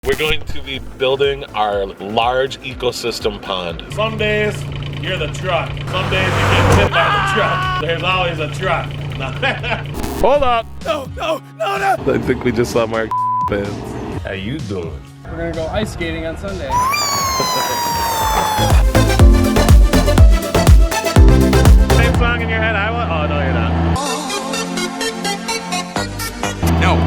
We're going to be building our large ecosystem pond. Some days you're the truck. Some days you get hit by the truck. There's always a truck. Hold up! No. I think we just saw Mark fans. How you doing? We're gonna go ice skating on Sunday. Same song in your head, I want? Oh, no, you're not. No.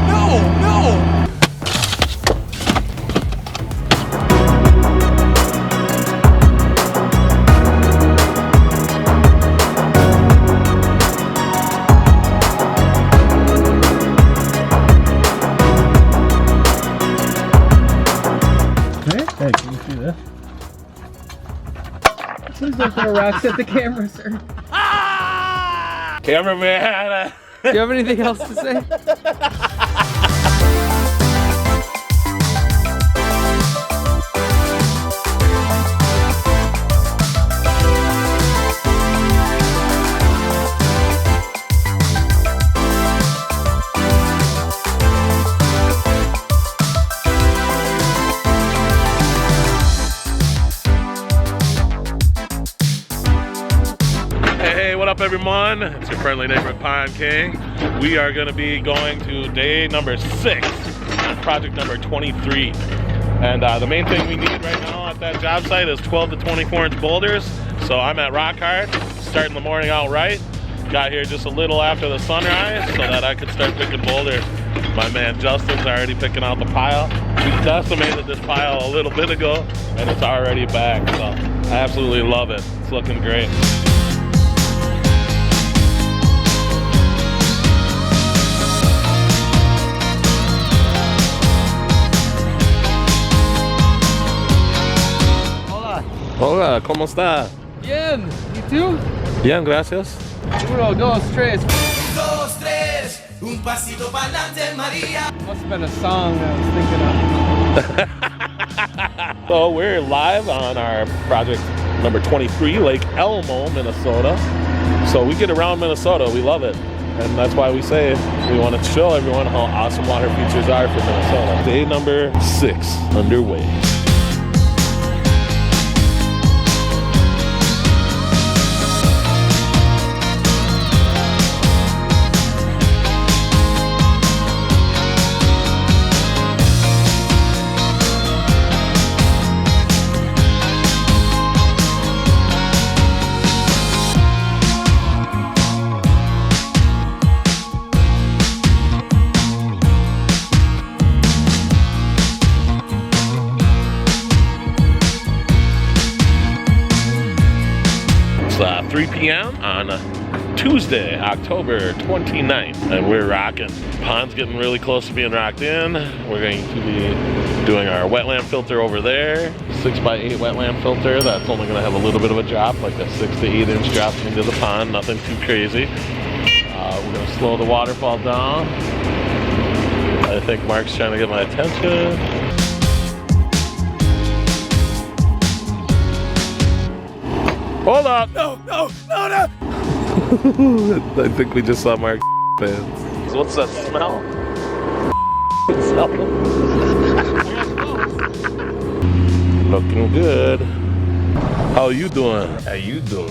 Hey, can you see this? Please don't throw rocks at the camera, sir. Cameraman! Do you have anything else to say? Hey, what up everyone? It's your friendly neighborhood Pond King. We are going to be going to day number 6 on project number 23. And the main thing we need right now at that job site is 12 to 24 inch boulders. So I'm at rock hard, starting the morning out right. Got here just a little after the sunrise so that I could start picking boulders. My man Justin's already picking out the pile. We decimated this pile a little bit ago and it's already back. So I absolutely love it. It's looking great. Hola, ¿cómo está? Bien, you too? Bien, gracias. 1, 2, 3. 2, 3, un pasito pa'lante, Maria. Must have been a song I was thinking of. So we're live on our project number 23, Lake Elmo, Minnesota. So we get around Minnesota, we love it. And that's why we say we want to show everyone how awesome water features are for Minnesota. Day number 6 underway. It's 3 p.m. on Tuesday, October 29th, and we're rocking. Pond's getting really close to being rocked in. We're going to be doing our wetland filter over there, 6x8 wetland filter. That's only going to have a little bit of a drop, like a 6 to 8 inch drop into the pond, nothing too crazy. We're going to slow the waterfall down. I think Mark's trying to get my attention. Hold up! No! I think we just saw Mark fans. What's that smell? Looking good. How you doing? How you doing?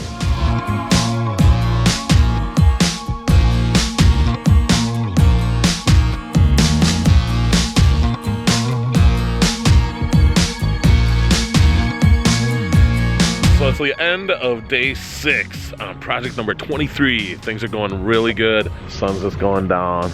So it's the end of day 6 on project number 23. Things are going really good. Sun's just going down.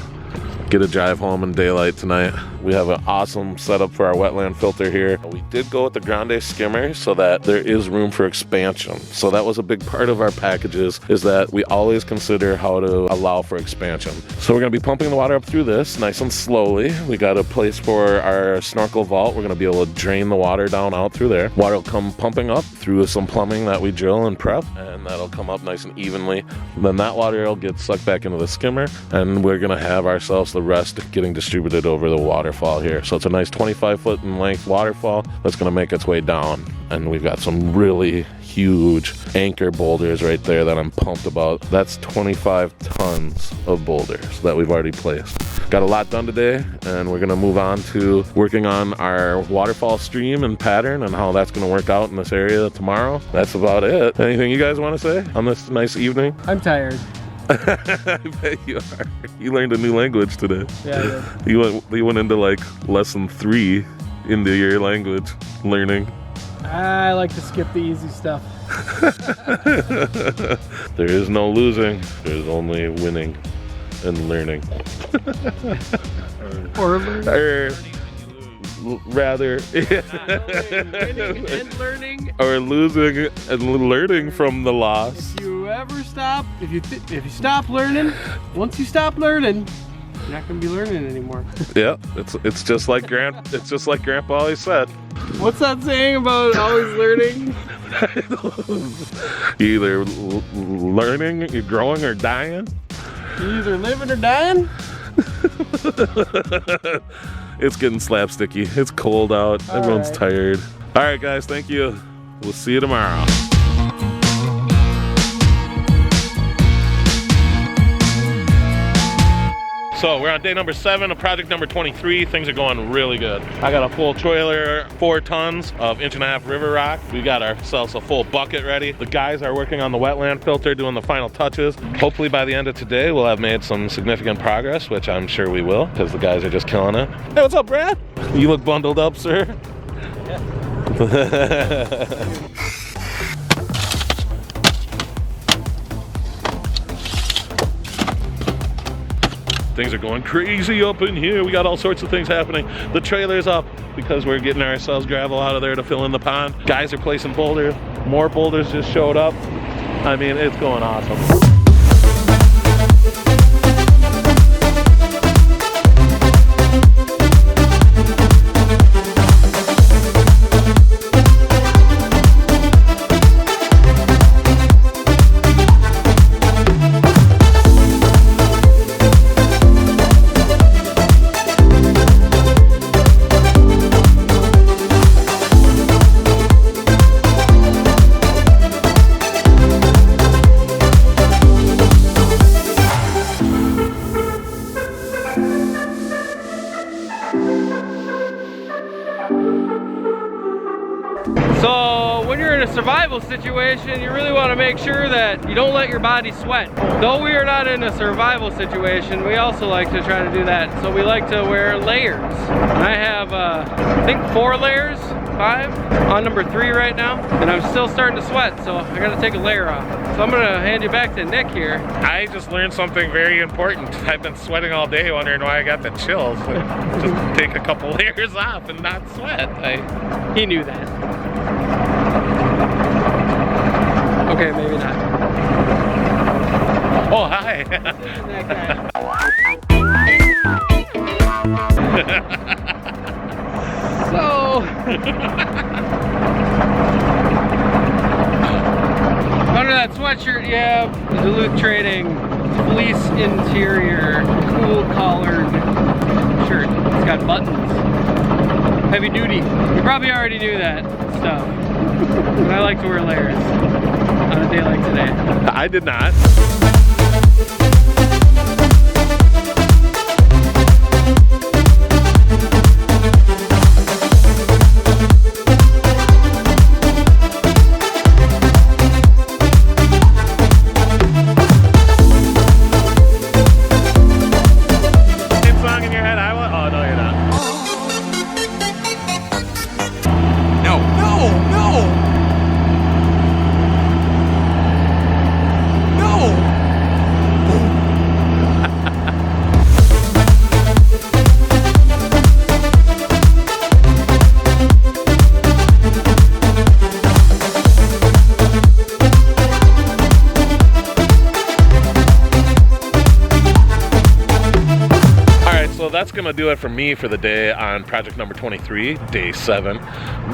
Get a drive home in daylight tonight. We have an awesome setup for our wetland filter here. We did go with the grande skimmer so that there is room for expansion. So that was a big part of our packages, is that we always consider how to allow for expansion. So we're gonna be pumping the water up through this nice and slowly. We got a place for our snorkel vault. We're gonna be able to drain the water down out through there. Water will come pumping up through some plumbing that we drill and prep, and that'll come up nice and evenly. Then that water will get sucked back into the skimmer, and we're gonna have ourselves the rest getting distributed over the waterfall here. So it's a nice 25-foot in length waterfall that's going to make its way down. And we've got some really huge anchor boulders right there that I'm pumped about. That's 25 tons of boulders that we've already placed. Got a lot done today, and we're gonna move on to working on our waterfall stream and pattern and how that's gonna work out in this area tomorrow. That's about it. Anything you guys want to say on this nice evening? I'm tired. I bet you are. You learned a new language today. Yeah, I did. You went into like lesson 3 into your language learning. I like to skip the easy stuff. There is no losing. There's only winning and learning. Or learning. Rather, Winning and learning. or losing and learning from the loss. If you ever stop, if you stop learning, once you stop learning, you're not gonna be learning anymore. Yeah, it's just like Grandpa always said. What's that saying about always learning? You either learning, you're growing, or dying. You're either living or dying. It's getting slapsticky. It's cold out. Everyone's right. tired. All right, guys. Thank you. We'll see you tomorrow. So we're on day number 7 of project number 23. Things are going really good. I got a full trailer, 4 tons of 1.5-inch river rock. We got ourselves a full bucket ready. The guys are working on the wetland filter, doing the final touches. Hopefully by the end of today, we'll have made some significant progress, which I'm sure we will, because the guys are just killing it. Hey, what's up, Brad? You look bundled up, sir. Yeah. Things are going crazy up in here. We got all sorts of things happening. The trailer's up because we're getting ourselves gravel out of there to fill in the pond. Guys are placing boulders. More boulders just showed up. I mean, it's going awesome. So when you're in a survival situation, you really want to make sure that you don't let your body sweat. Though we are not in a survival situation, we also like to try to do that. So we like to wear layers. I have, I think 4 layers, 5, on number 3 right now. And I'm still starting to sweat, so I gotta take a layer off. So I'm gonna hand you back to Nick here. I just learned something very important. I've been sweating all day wondering why I got the chills. Just take a couple layers off and not sweat. He knew that. Okay, maybe not. Oh, hi. That guy. So under that sweatshirt you have the Duluth Trading fleece interior cool collared shirt. It's got buttons. Heavy duty. You probably already knew that stuff. But I like to wear layers on a day like today. I did not. Song in your head, I want. Oh, no, you're not. No! that's gonna do it for me for the day on project number 23, day 7.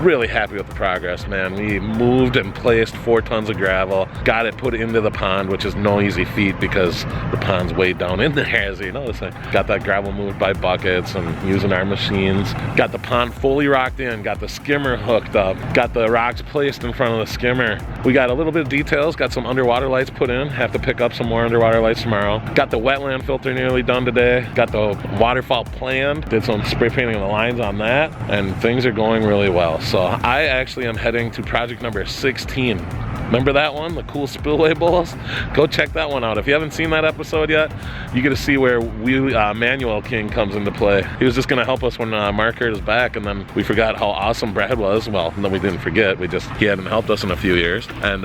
Really happy with the progress, man. We moved and placed 4 tons of gravel, got it put into the pond, which is no easy feat because the pond's way down in there, as you know. So got that gravel moved by buckets and using our machines. Got the pond fully rocked in, got the skimmer hooked up, got the rocks placed in front of the skimmer. We got a little bit of details, got some underwater lights put in, have to pick up some more underwater lights tomorrow. Got the wetland filter nearly done today, got the waterfall planned, did some spray painting of the lines on that, and things are going really well. So I actually am heading to project number 16. Remember that one, the cool spillway bowls? Go check that one out. If you haven't seen that episode yet, you get to see where Manuel King comes into play. He was just gonna help us when Mark hurt his back, and then we forgot how awesome Brad was. Well, then we didn't forget, he hadn't helped us in a few years. And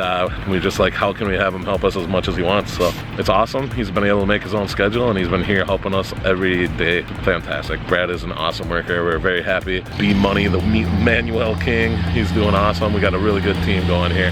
we just like, how can we have him help us as much as he wants? So it's awesome. He's been able to make his own schedule, and he's been here helping us every day. Fantastic. Brad is an awesome worker. We're very happy. B Money, the Manuel King, he's doing awesome. We got a really good team going here.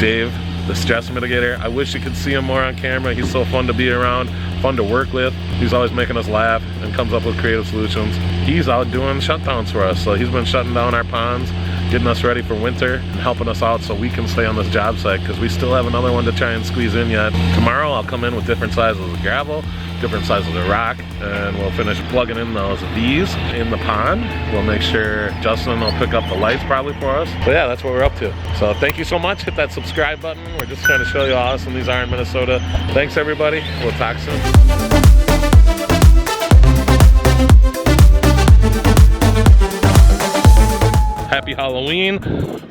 Dave, the stress mitigator, I wish you could see him more on camera. He's so fun to be around, fun to work with. He's always making us laugh and comes up with creative solutions. He's out doing shutdowns for us, so he's been shutting down our ponds, getting us ready for winter and helping us out so we can stay on this job site, because we still have another one to try and squeeze in yet. Tomorrow I'll come in with different sizes of gravel, different sizes of rock, and we'll finish plugging in those V's in the pond. We'll make sure Justin will pick up the lights probably for us. But yeah, that's what we're up to. So thank you so much. Hit that subscribe button. We're just trying to show you how awesome these are in Minnesota. Thanks everybody. We'll talk soon. Happy Halloween.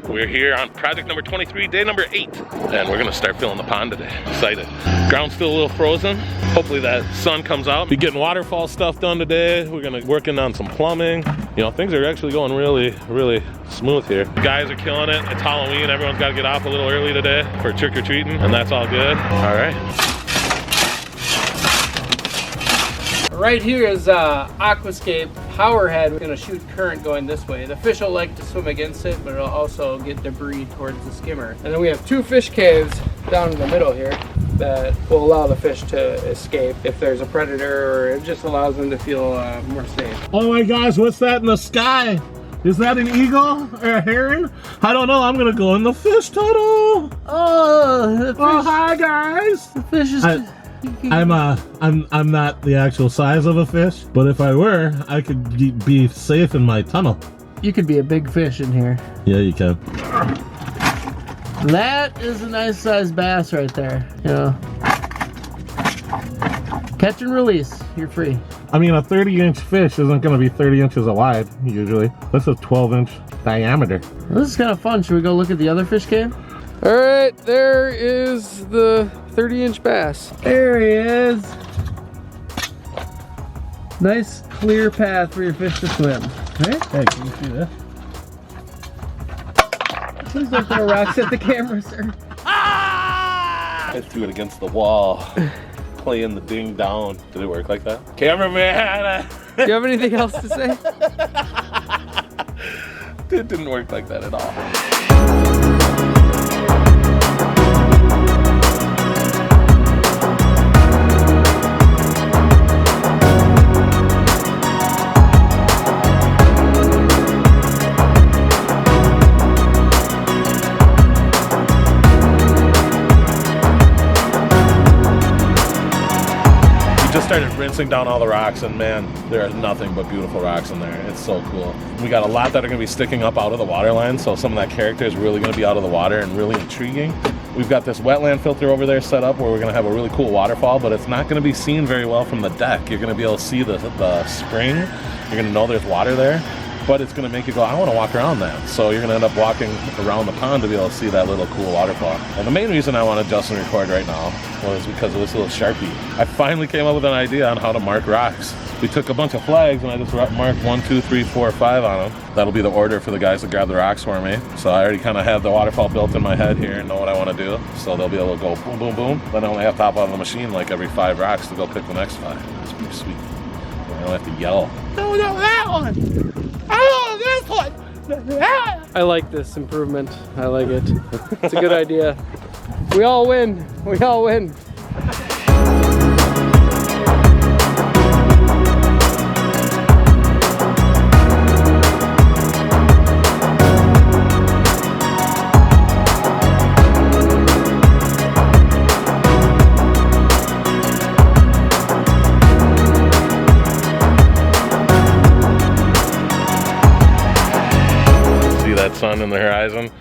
We're here on project number 23, day number 8, and we're gonna start filling the pond today. Excited. Ground's still a little frozen. Hopefully that sun comes out. Be getting waterfall stuff done today. We're gonna working on some plumbing. You know, things are actually going really, really smooth here. The guys are killing it. It's Halloween. Everyone's gotta get off a little early today for trick-or-treating, and that's all good. All right. Right here is Aquascape power head. We're gonna shoot current going this way. The fish will like to swim against it, but it'll also get debris towards the skimmer. And then we have 2 fish caves down in the middle here that will allow the fish to escape if there's a predator, or it just allows them to feel more safe. Oh my gosh, what's that in the sky? Is that an eagle or a heron? I don't know. I'm gonna go in the fish tunnel. Oh, the fish. Oh, hi guys. The fish is. I'm not the actual size of a fish, but if I were, I could be safe in my tunnel. You could be a big fish in here. Yeah, you can. That is a nice sized bass right there. You know, catch and release. You're free. I mean, a 30-inch fish isn't going to be 30 inches wide usually. This is 12-inch diameter. This is kind of fun. Should we go look at the other fish cave? All right, there is the 30-inch bass. There he is. Nice clear path for your fish to swim. Right? Hey, can you see this? Please don't throw rocks at the camera, sir. I threw it against the wall, playing the ding down. Did it work like that? Cameraman! Do you have anything else to say? It didn't work like that at all. Started rinsing down all the rocks, and man, there are nothing but beautiful rocks in there. It's so cool. We got a lot that are going to be sticking up out of the water line, so some of that character is really going to be out of the water and really intriguing. We've got this wetland filter over there set up where we're going to have a really cool waterfall, but it's not going to be seen very well from the deck. You're going to be able to see the spring. You're going to know there's water there, but it's going to make you go, I want to walk around that. So you're going to end up walking around the pond to be able to see that little cool waterfall. And the main reason I wanted Justin to record right now was because of this little Sharpie. I finally came up with an idea on how to mark rocks. We took a bunch of flags and I just marked 1, 2, 3, 4, 5 on them. That'll be the order for the guys to grab the rocks for me. So I already kind of have the waterfall built in my head here and know what I want to do. So they'll be able to go boom, boom, boom. Then I only have to hop out of the machine like every 5 rocks to go pick the next 5. It's pretty sweet. I don't have to yell. No, that one! Oh, this one! I like this improvement. I like it. It's a good idea. We all win. We all win. that sun in the horizon?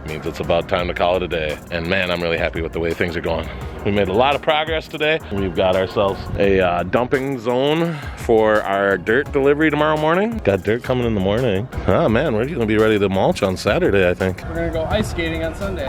Means it's about time to call it a day. And man, I'm really happy with the way things are going. We made a lot of progress today. We've got ourselves a dumping zone for our dirt delivery tomorrow morning. Got dirt coming in the morning. Oh man, we're gonna be ready to mulch on Saturday, I think. We're gonna go ice skating on Sunday.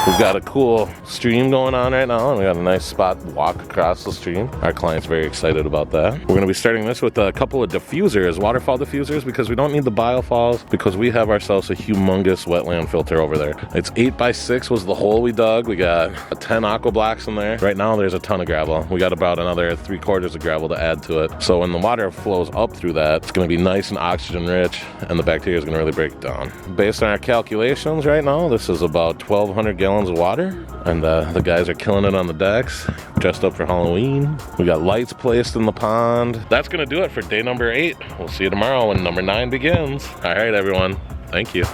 We've got a cool stream going on right now, and we got a nice spot to walk across the stream. Our client's very excited about that. We're gonna be starting this with a couple of diffusers, waterfall diffusers, because we don't need the biofalls, because we have ourselves a humongous wetland filter over there. It's 8x6 was the hole we dug. We got 10 aqua blocks in there. Right now there's a ton of gravel. We got about another 3/4 of gravel to add to it. So when the water flows up through that, it's gonna be nice and oxygen rich, and the bacteria is gonna really break it down. Based on our calculations right now, this is about 1,200 gallons of water, and the guys are killing it on the decks, dressed up for Halloween. We got lights placed in the pond. That's gonna do it for day number 8. We'll see you tomorrow when number 9 begins. All right, everyone. Thank you.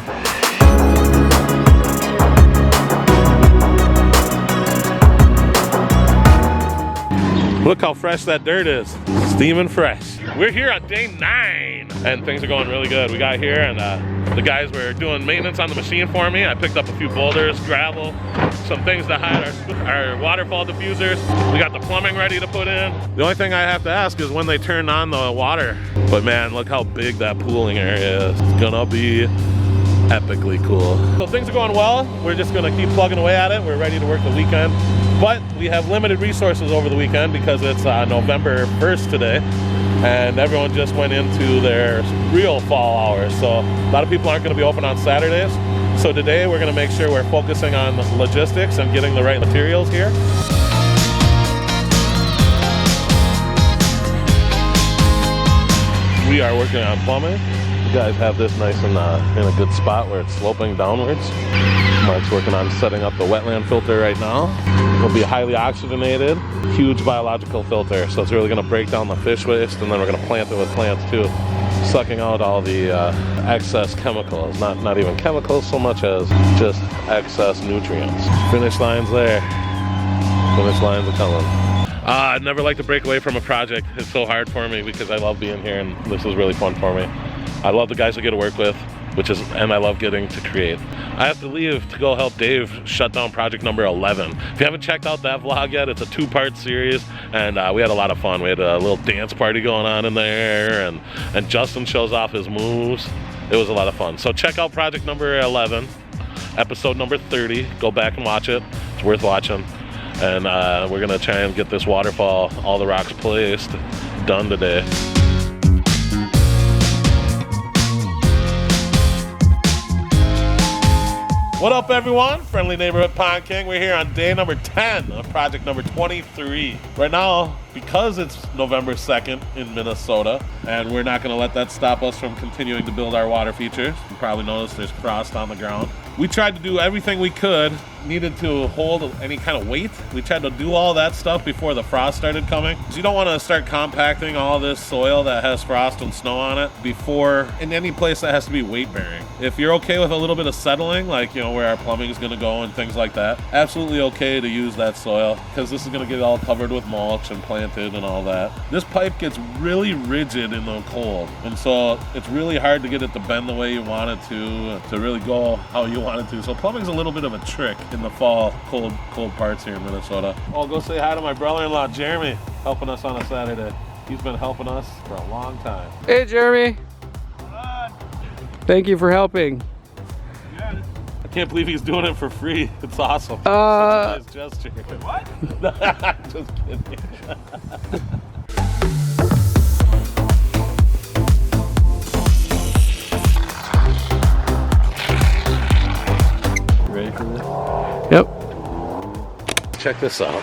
Look how fresh that dirt is. Steaming fresh. We're here on day 9, and things are going really good. We got here, and the guys were doing maintenance on the machine for me. I picked up a few boulders, gravel, some things to hide our waterfall diffusers. We got the plumbing ready to put in. The only thing I have to ask is when they turn on the water. But man, look how big that pooling area is. It's gonna be epically cool. So things are going well. We're just gonna keep plugging away at it. We're ready to work the weekend. But we have limited resources over the weekend because it's November 1st today, and everyone just went into their real fall hours. So a lot of people aren't gonna be open on Saturdays. So today we're gonna make sure we're focusing on logistics and getting the right materials here. We are working on plumbing. You guys have this nice and in a good spot where it's sloping downwards. Mark's working on setting up the wetland filter right now. It'll be highly oxygenated, huge biological filter. So it's really gonna break down the fish waste, and then we're gonna plant it with plants too, sucking out all the excess chemicals. Not even chemicals so much as just excess nutrients. Finish line's there. Finish lines are coming. I never like to break away from a project. It's so hard for me because I love being here, and this is really fun for me. I love the guys I get to work with, and I love getting to create. I have to leave to go help Dave shut down project number 11. If you haven't checked out that vlog yet, it's a 2-part series, and we had a lot of fun. We had a little dance party going on in there, and Justin shows off his moves. It was a lot of fun. So check out project number 11, episode number 30. Go back and watch it. It's worth watching. And we're gonna try and get this waterfall, all the rocks placed, done today. What up, everyone? Friendly Neighborhood Pond King. We're here on day number 10 of project number 23. Right now, because it's November 2nd in Minnesota, and we're not gonna let that stop us from continuing to build our water features. You probably noticed there's frost on the ground. We tried to do everything we could, needed to hold any kind of weight. We tried to do all that stuff before the frost started coming. You don't want to start compacting all this soil that has frost and snow on it before in any place that has to be weight bearing. If you're okay with a little bit of settling, like where our plumbing is going to go and things like that, absolutely okay to use that soil, because this is going to get all covered with mulch and planted and all that. This pipe gets really rigid in the cold, and so it's really hard to get it to bend the way you want it to really go how you want it to. So plumbing's a little bit of a trick in the fall, cold parts here in Minnesota. Oh, go say hi to my brother-in-law, Jeremy, helping us on a Saturday. He's been helping us for a long time. Hey, Jeremy. Thank you for helping. I can't believe he's doing it for free. It's awesome. Such a nice gesture. What? Just kidding. Ready for this? Yep. Check this out.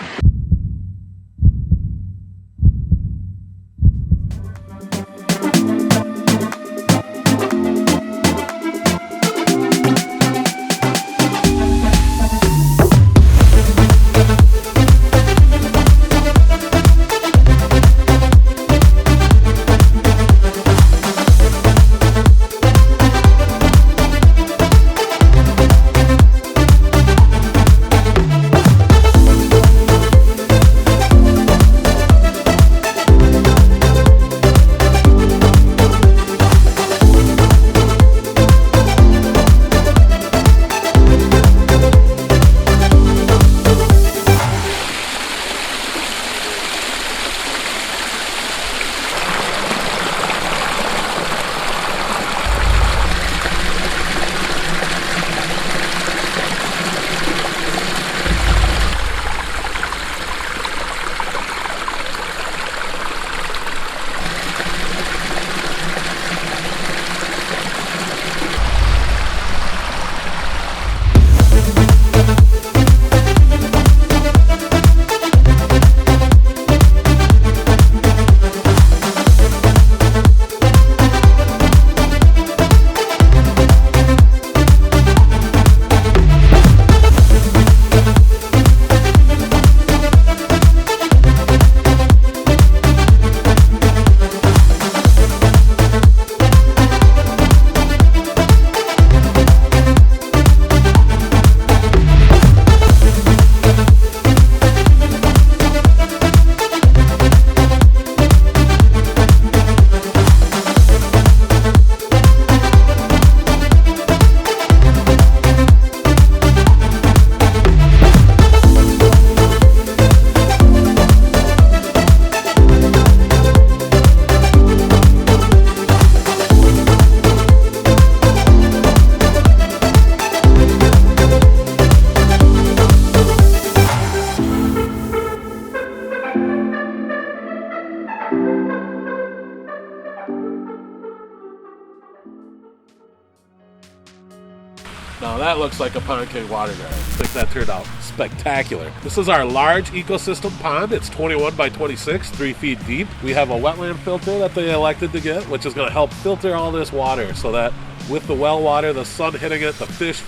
Now that looks like a Pond King water garden. I think that turned out spectacular. This is our large ecosystem pond. It's 21 by 26, 3 feet deep. We have a wetland filter that they elected to get, which is going to help filter all this water so that with the well water, the sun hitting it, the fish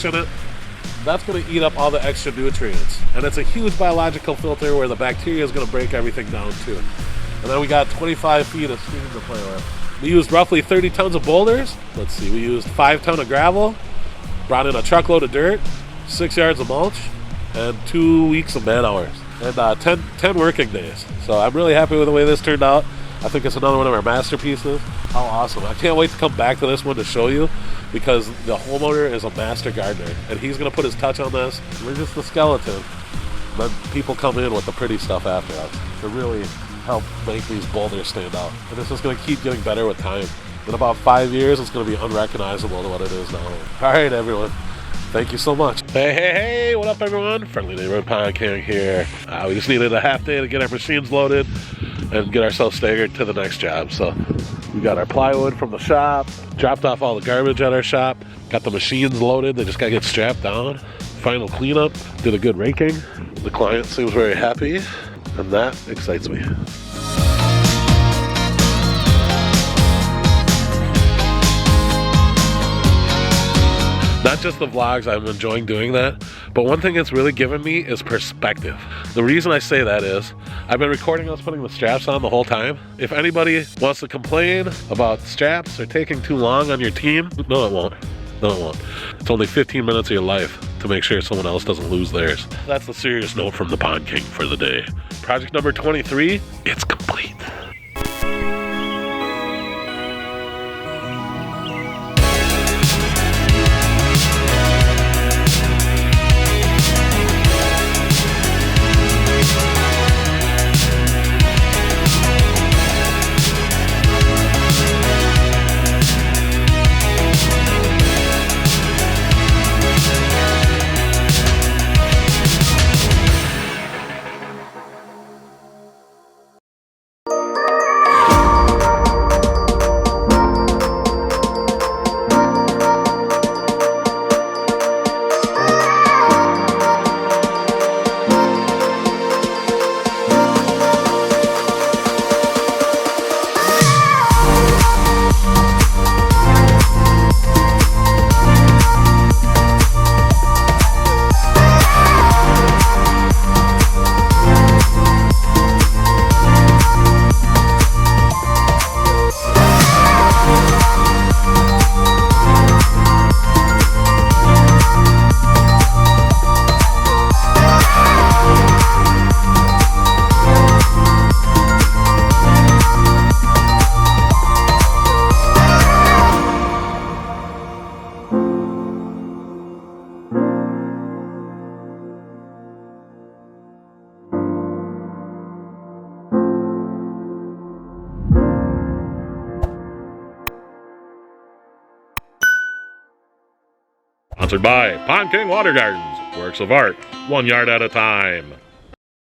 in it, that's going to eat up all the extra nutrients. And it's a huge biological filter where the bacteria is going to break everything down too. And then we got 25 feet of stream to play with. We used roughly 30 tons of boulders. Let's see, we used 5 tons of gravel, brought in a truckload of dirt, 6 yards of mulch, and 2 weeks of man hours, and 10 working days. So I'm really happy with the way this turned out. I think it's another one of our masterpieces. How awesome. I can't wait to come back to this one to show you, because the homeowner is a master gardener, and he's going to put his touch on this. We're just the skeleton. Then people come in with the pretty stuff after us to really help make these boulders stand out. And this is going to keep getting better with time. In about 5 years, it's going to be unrecognizable to what it is now. All right, everyone. Thank you so much. Hey, what up, everyone? Friendly Neighborhood Pond King here. We just needed a half day to get our machines loaded and get ourselves staggered to the next job. So we got our plywood from the shop, dropped off all the garbage at our shop, got the machines loaded. They just got to get strapped down. Final cleanup, did a good raking. The client seems very happy, and that excites me. Not just the vlogs, I'm enjoying doing that, but one thing it's really given me is perspective. The reason I say that is, I've been recording us putting the straps on the whole time. If anybody wants to complain about straps or taking too long on your team, no it won't. No it won't. It's only 15 minutes of your life to make sure someone else doesn't lose theirs. That's the serious note from the Pond King for the day. Project number 23, it's complete. Sponsored by Pond King Water Gardens, works of art, 1 yard at a time.